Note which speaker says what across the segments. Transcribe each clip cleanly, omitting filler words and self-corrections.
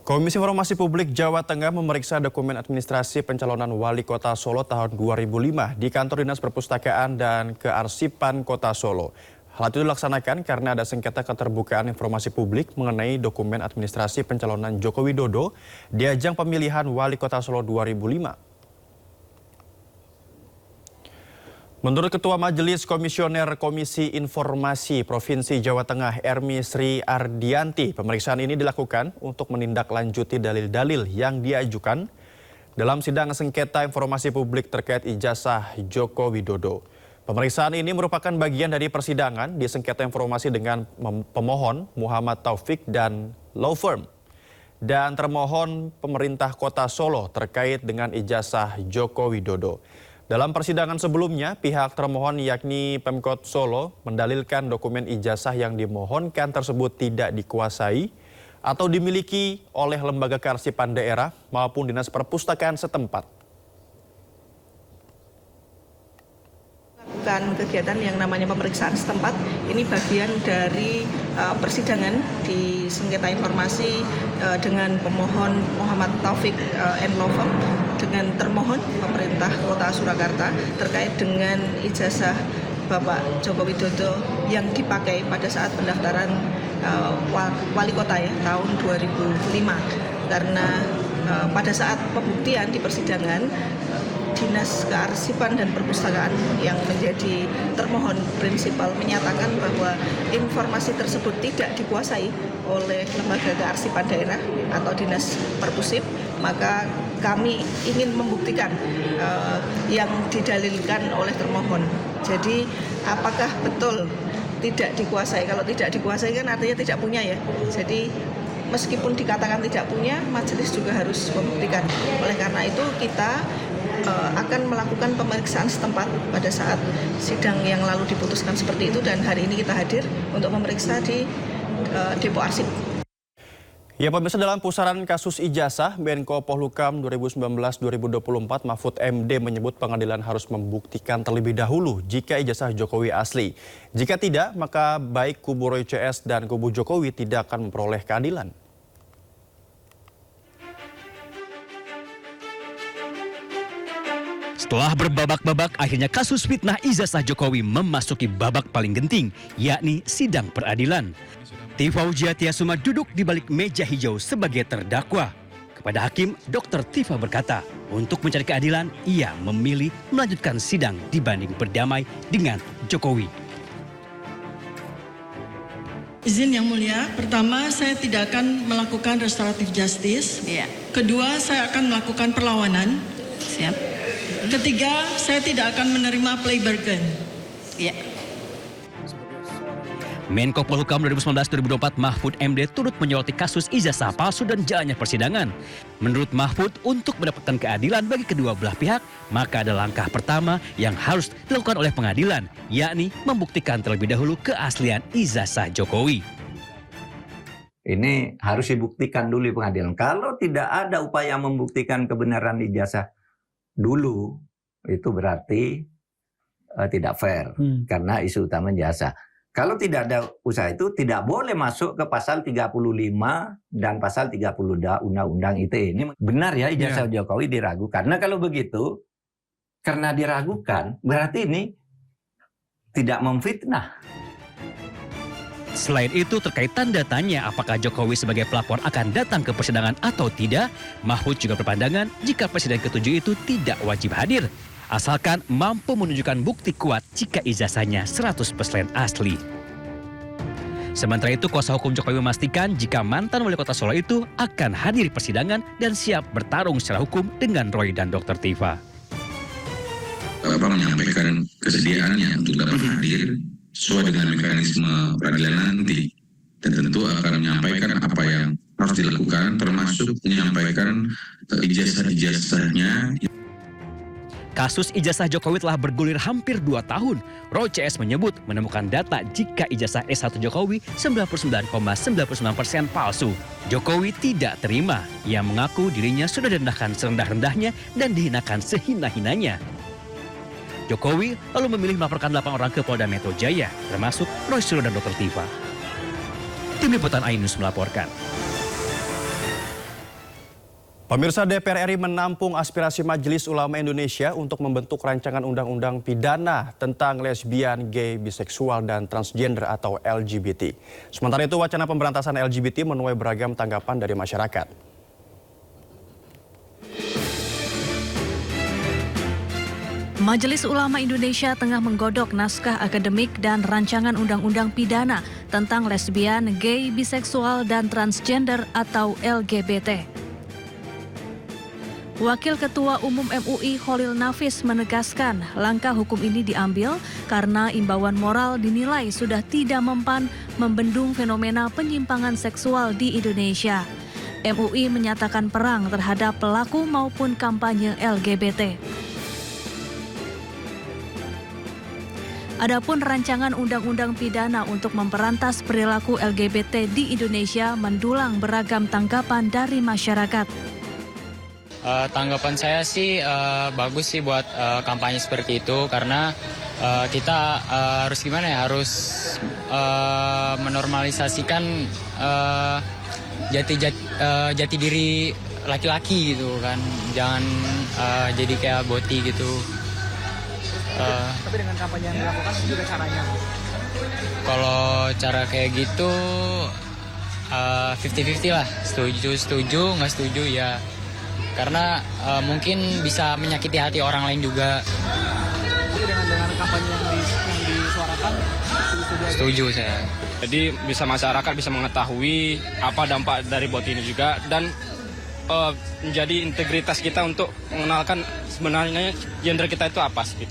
Speaker 1: Komisi Informasi Publik Jawa Tengah memeriksa dokumen administrasi pencalonan Wali Kota Solo tahun 2005 di Kantor Dinas Perpustakaan dan Kearsipan Kota Solo. Hal itu dilaksanakan karena ada sengketa keterbukaan informasi publik mengenai dokumen administrasi pencalonan Joko Widodo di ajang pemilihan Wali Kota Solo 2005. Menurut Ketua Majelis Komisioner Komisi Informasi Provinsi Jawa Tengah Ermi Sri Ardianti, pemeriksaan ini dilakukan untuk menindaklanjuti dalil-dalil yang diajukan dalam sidang sengketa informasi publik terkait ijazah Joko Widodo. Pemeriksaan ini merupakan bagian dari persidangan di sengketa informasi dengan pemohon Muhammad Taufik dan law firm dan termohon pemerintah Kota Solo terkait dengan ijazah Joko Widodo. Dalam persidangan sebelumnya, pihak termohon yakni Pemkot Solo mendalilkan dokumen ijazah yang dimohonkan tersebut tidak dikuasai atau dimiliki oleh lembaga kearsipan daerah maupun dinas perpustakaan setempat.
Speaker 2: Lakukan kegiatan yang namanya pemeriksaan setempat, ini bagian dari persidangan di sengketa informasi dengan pemohon Muhammad Taufik and law firm dengan termohon pemerintah Kota Surakarta terkait dengan ijazah Bapak Joko Widodo yang dipakai pada saat pendaftaran wali kota ya tahun 2005, karena pada saat pembuktian di persidangan Dinas Kearsipan dan Perpustakaan yang menjadi termohon prinsipal menyatakan bahwa informasi tersebut tidak dikuasai oleh lembaga kearsipan daerah atau Dinas Perpusip, maka kami ingin membuktikan yang didalilkan oleh termohon. Jadi apakah betul tidak dikuasai? Kalau tidak dikuasai kan artinya tidak punya ya. Jadi meskipun dikatakan tidak punya, majelis juga harus membuktikan. Oleh karena itu kita akan melakukan pemeriksaan setempat pada saat sidang yang lalu diputuskan seperti itu, dan hari ini kita hadir untuk memeriksa di Depo Arsip.
Speaker 1: Ya pemirsa, dalam pusaran kasus ijazah Menko Polhukam 2019-2024 Mahfud MD menyebut pengadilan harus membuktikan terlebih dahulu jika ijazah Jokowi asli. Jika tidak, maka baik kubu Roy CS dan kubu Jokowi tidak akan memperoleh keadilan.
Speaker 3: Setelah berbabak-babak, akhirnya kasus fitnah ijazah Jokowi memasuki babak paling genting, yakni sidang peradilan. Tifa Ujiatiasuma duduk di balik meja hijau sebagai terdakwa. Kepada hakim, Dr. Tifa berkata, untuk mencari keadilan, ia memilih melanjutkan sidang dibanding berdamai dengan Jokowi.
Speaker 4: Izin Yang Mulia, pertama saya tidak akan melakukan restoratif justice.
Speaker 5: Iya.
Speaker 4: Kedua, saya akan melakukan perlawanan.
Speaker 5: Siap.
Speaker 4: Ketiga, saya tidak akan menerima plea bargain.
Speaker 5: Iya.
Speaker 3: Menko Polhukam 2019-2024 Mahfud MD turut menyoroti kasus ijazah palsu dan jalannya persidangan. Menurut Mahfud, untuk mendapatkan keadilan bagi kedua belah pihak, maka ada langkah pertama yang harus dilakukan oleh pengadilan, yakni membuktikan terlebih dahulu keaslian ijazah Jokowi.
Speaker 6: Ini harus dibuktikan dulu di pengadilan. Kalau tidak ada upaya membuktikan kebenaran ijazah dulu, itu berarti tidak fair karena isu utama jasa. Kalau tidak ada usaha itu, tidak boleh masuk ke pasal 35 dan pasal 30 Undang-Undang ITE. Ini benar ya ijazah Jokowi diragukan. Karena kalau begitu, karena diragukan, berarti ini tidak memfitnah.
Speaker 3: Selain itu, terkait tanda tanya apakah Jokowi sebagai pelapor akan datang ke persidangan atau tidak, Mahfud juga berpandangan jika presiden ketujuh itu tidak wajib hadir, asalkan mampu menunjukkan bukti kuat jika ijazahnya 100% asli. Sementara itu, kuasa hukum Jokowi memastikan jika mantan wali kota Solo itu akan hadir persidangan dan siap bertarung secara hukum dengan Roy dan Dr. Tifa.
Speaker 7: Bapak menyampaikan kesediaannya untuk dapat hadir sesuai dengan mekanisme peradilan nanti, dan tentu akan menyampaikan apa yang harus dilakukan, termasuk menyampaikan ijazah-ijazahnya.
Speaker 3: Kasus ijazah Jokowi telah bergulir hampir 2 tahun. Roy CS menyebut menemukan data jika ijazah S1 Jokowi 99,99% palsu. Jokowi tidak terima. Ia mengaku dirinya sudah direndahkan serendah-rendahnya dan dihinakan sehina-hinanya. Jokowi lalu memilih melaporkan 8 orang ke Polda Metro Jaya, termasuk Roy Suryo dan Dr. Tifa. Tim Liputan Ainus melaporkan.
Speaker 1: Pemirsa, DPR RI menampung aspirasi Majelis Ulama Indonesia untuk membentuk rancangan undang-undang pidana tentang lesbian, gay, biseksual, dan transgender atau LGBT. Sementara itu, wacana pemberantasan LGBT menuai beragam tanggapan dari masyarakat.
Speaker 5: Majelis Ulama Indonesia tengah menggodok naskah akademik dan rancangan undang-undang pidana tentang lesbian, gay, biseksual, dan transgender atau LGBT. Wakil Ketua Umum MUI Kholil Nafis menegaskan langkah hukum ini diambil karena imbauan moral dinilai sudah tidak mempan membendung fenomena penyimpangan seksual di Indonesia. MUI menyatakan perang terhadap pelaku maupun kampanye LGBT. Adapun rancangan undang-undang pidana untuk memperantas perilaku LGBT di Indonesia mendulang beragam tanggapan dari masyarakat.
Speaker 8: Tanggapan saya sih bagus sih buat kampanye seperti itu karena kita harus gimana ya, harus menormalisasikan jati diri laki-laki gitu kan, jangan jadi kayak boti gitu.
Speaker 9: Tapi dengan kampanye yang dilakukan juga caranya?
Speaker 8: Kalau cara kayak gitu 50-50 lah, setuju nggak setuju ya. Karena mungkin bisa menyakiti hati orang lain juga.
Speaker 9: Jadi dengan kampanye yang disuarakan,
Speaker 8: setuju saya.
Speaker 10: Jadi bisa masyarakat bisa mengetahui apa dampak dari bot ini juga dan menjadi integritas kita untuk mengenalkan sebenarnya gender kita itu apa sih.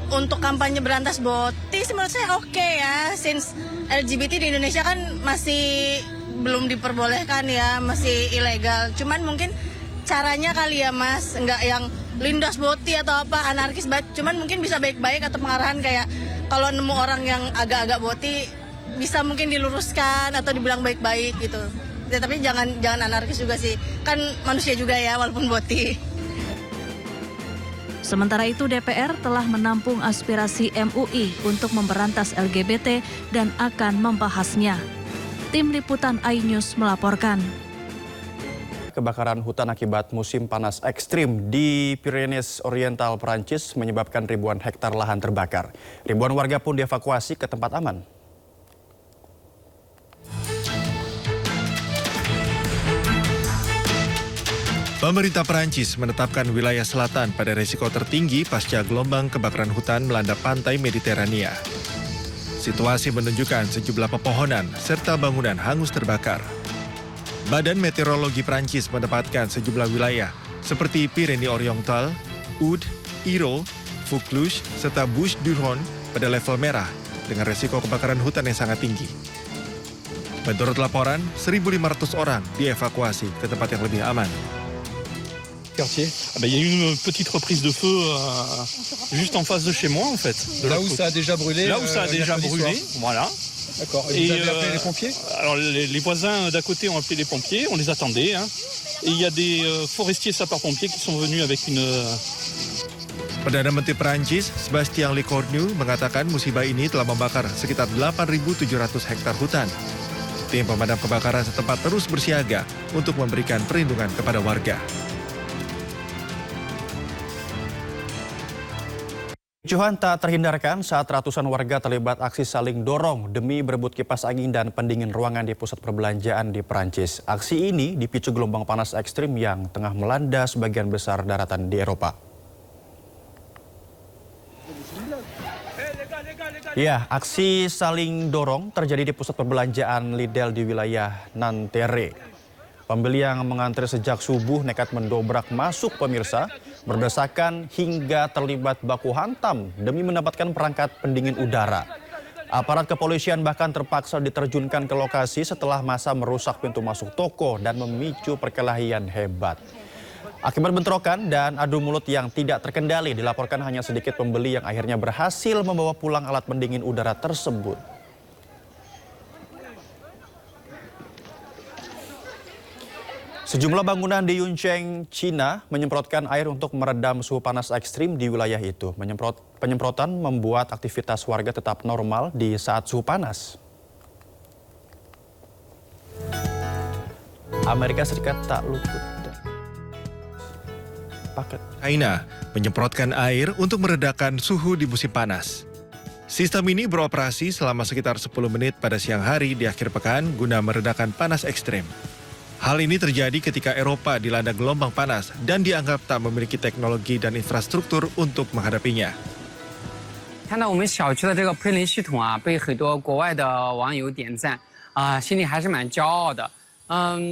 Speaker 11: Untuk kampanye berantas boti menurut saya oke ya, since LGBT di Indonesia kan masih belum diperbolehkan ya, masih ilegal. Cuman mungkin caranya kali ya Mas, nggak yang lindas boti atau apa, anarkis banget. Cuman mungkin bisa baik-baik atau pengarahan kayak kalau nemu orang yang agak-agak boti bisa mungkin diluruskan atau dibilang baik-baik gitu. Ya, tapi jangan anarkis juga sih, kan manusia juga ya walaupun boti.
Speaker 5: Sementara itu DPR telah menampung aspirasi MUI untuk memberantas LGBT dan akan membahasnya. Tim Liputan iNews melaporkan.
Speaker 1: Kebakaran hutan akibat musim panas ekstrim di Pyrenees Oriental, Perancis menyebabkan ribuan hektar lahan terbakar. Ribuan warga pun dievakuasi ke tempat aman.
Speaker 12: Pemerintah Perancis menetapkan wilayah selatan pada risiko tertinggi pasca gelombang kebakaran hutan melanda pantai Mediterania. Situasi menunjukkan sejumlah pepohonan serta bangunan hangus terbakar. Badan Meteorologi Prancis menempatkan sejumlah wilayah seperti Pyrenees Oriental, Aude, Iro, Vaucluse, serta Bouches-du-Rhône pada level merah dengan resiko kebakaran hutan yang sangat tinggi. Menurut laporan, 1.500 orang dievakuasi ke tempat yang lebih aman.
Speaker 13: Quartier. Il y a eu une petite reprise de feu juste en face de chez moi en fait.
Speaker 14: Là où ça a déjà brûlé.
Speaker 13: Là où ça a déjà brûlé, voilà.
Speaker 14: D'accord. Et vous avez appelé les pompiers?
Speaker 13: Alors les voisins d'à côté ont appelé les pompiers, on les attendait. Hein. Et il y a des forestiers sapeurs-pompiers qui sont venus avec une...
Speaker 12: Perdana Menteri Perancis, Sébastien Lecornu, mengatakan musibah ini telah membakar sekitar 8.700 hektar hutan. Tim pemadam kebakaran setempat terus bersiaga untuk memberikan perlindungan kepada warga.
Speaker 1: Kericuhan tak terhindarkan saat ratusan warga terlibat aksi saling dorong demi berebut kipas angin dan pendingin ruangan di pusat perbelanjaan di Perancis. Aksi ini dipicu gelombang panas ekstrim yang tengah melanda sebagian besar daratan di Eropa. Ya, aksi saling dorong terjadi di pusat perbelanjaan Lidl di wilayah Nanterre. Pembeli yang mengantri sejak subuh nekat mendobrak masuk pemirsa, berdesakan hingga terlibat baku hantam demi mendapatkan perangkat pendingin udara. Aparat kepolisian bahkan terpaksa diterjunkan ke lokasi setelah massa merusak pintu masuk toko dan memicu perkelahian hebat. Akibat bentrokan dan adu mulut yang tidak terkendali, dilaporkan hanya sedikit pembeli yang akhirnya berhasil membawa pulang alat pendingin udara tersebut. Sejumlah bangunan di Yuncheng, China menyemprotkan air untuk meredam suhu panas ekstrim di wilayah itu. Penyemprotan membuat aktivitas warga tetap normal di saat suhu panas. Amerika Serikat tak luput. paket.
Speaker 12: China menyemprotkan air untuk meredakan suhu di musim panas. Sistem ini beroperasi selama sekitar 10 menit pada siang hari di akhir pekan guna meredakan panas ekstrem. Hal ini terjadi ketika Eropa dilanda gelombang panas dan dianggap tak memiliki teknologi dan infrastruktur untuk menghadapinya.
Speaker 15: 看到我们小区的这个喷淋系统啊，被很多国外的网友点赞心里还是蛮骄傲的。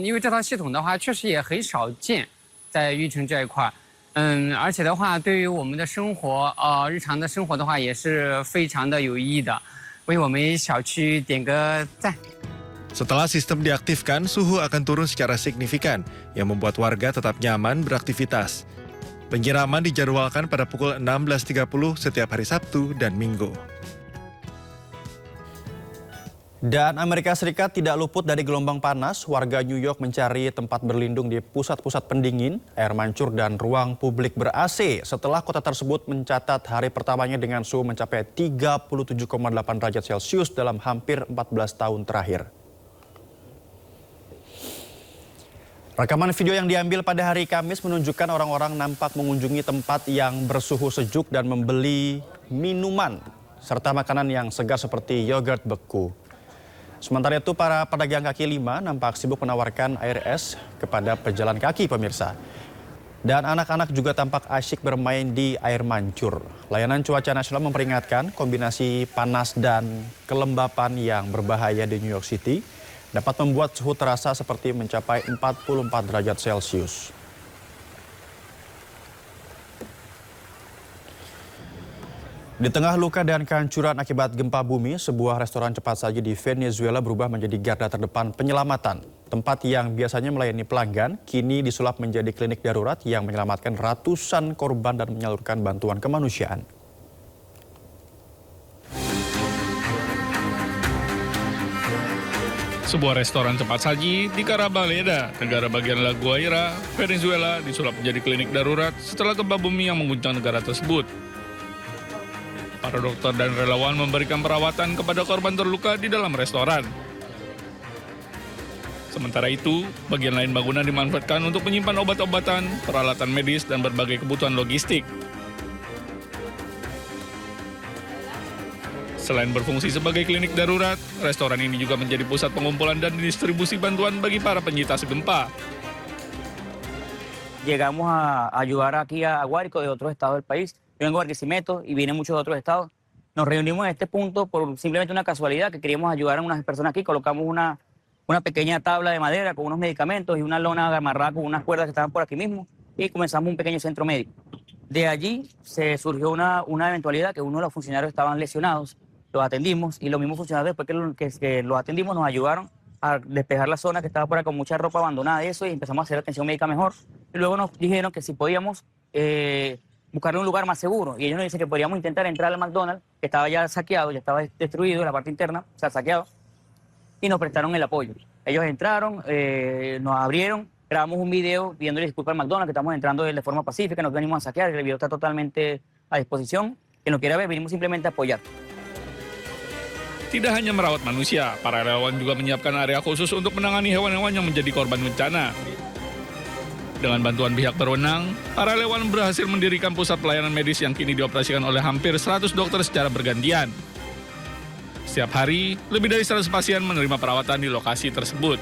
Speaker 15: 因为这套系统的话，确实也很少见，在玉城这一块。而且的话，对于我们的生活日常的生活的话，也是非常的有意义的。为我们小区点个赞。
Speaker 12: Setelah sistem diaktifkan, suhu akan turun secara signifikan yang membuat warga tetap nyaman beraktivitas. Penyiraman dijadwalkan pada pukul 16.30 setiap hari Sabtu dan Minggu.
Speaker 1: Dan Amerika Serikat tidak luput dari gelombang panas. Warga New York mencari tempat berlindung di pusat-pusat pendingin, air mancur, dan ruang publik ber-AC setelah kota tersebut mencatat hari pertamanya dengan suhu mencapai 37,8 derajat Celcius dalam hampir 14 tahun terakhir. Rekaman video yang diambil pada hari Kamis menunjukkan orang-orang nampak mengunjungi tempat yang bersuhu sejuk dan membeli minuman serta makanan yang segar seperti yogurt beku. Sementara itu, para pedagang kaki lima nampak sibuk menawarkan air es kepada pejalan kaki, pemirsa. Dan anak-anak juga tampak asyik bermain di air mancur. Layanan Cuaca Nasional memperingatkan kombinasi panas dan kelembapan yang berbahaya di New York City dapat membuat suhu terasa seperti mencapai 44 derajat Celcius. Di tengah luka dan kehancuran akibat gempa bumi, sebuah restoran cepat saji di Venezuela berubah menjadi garda terdepan penyelamatan. Tempat yang biasanya melayani pelanggan, kini disulap menjadi klinik darurat yang menyelamatkan ratusan korban dan menyalurkan bantuan kemanusiaan.
Speaker 16: Sebuah restoran cepat saji di Carabaleda, negara bagian La Guaira, Venezuela, disulap menjadi klinik darurat setelah gempa bumi yang mengguncang negara tersebut. Para dokter dan relawan memberikan perawatan kepada korban terluka di dalam restoran. Sementara itu, bagian lain bangunan dimanfaatkan untuk menyimpan obat-obatan, peralatan medis, dan berbagai kebutuhan logistik. Selain berfungsi sebagai klinik darurat, restoran ini juga menjadi pusat pengumpulan dan distribusi bantuan bagi para penyintas gempa.
Speaker 17: Llegamos a ayudar aquí a Guárico de otros estados del país. Yo vengo de Barquisimeto y vienen muchos de otros estados. Nos reunimos en este punto por simplemente una casualidad que queríamos ayudar a unas personas aquí. Colocamos una pequeña tabla de madera con unos medicamentos y una lona amarrada con unas cuerdas que estaban por aquí mismo y comenzamos un pequeño centro médico. De allí se surgió una eventualidad que uno de los funcionarios estaban lesionados. Los atendimos y los mismos funcionarios después que los atendimos nos ayudaron a despejar la zona que estaba por acá con mucha ropa abandonada y eso, y empezamos a hacer atención médica mejor. Y luego nos dijeron que si podíamos buscarle un lugar más seguro, y ellos nos dicen que podríamos intentar entrar al McDonald's, que estaba ya saqueado, ya estaba destruido la parte interna, o sea, saqueado, y nos prestaron el apoyo. Ellos entraron, nos abrieron, grabamos un video pidiéndole disculpas al McDonald's, que estamos entrando de forma pacífica, no venimos a saquear, el video está totalmente a disposición, quien lo quiera ver, venimos simplemente a apoyar.
Speaker 16: Tidak hanya merawat manusia, para relawan juga menyiapkan area khusus untuk menangani hewan-hewan yang menjadi korban bencana. Dengan bantuan pihak berwenang, para relawan berhasil mendirikan pusat pelayanan medis yang kini dioperasikan oleh hampir 100 dokter secara bergantian. Setiap hari, lebih dari 100 pasien menerima perawatan di lokasi tersebut.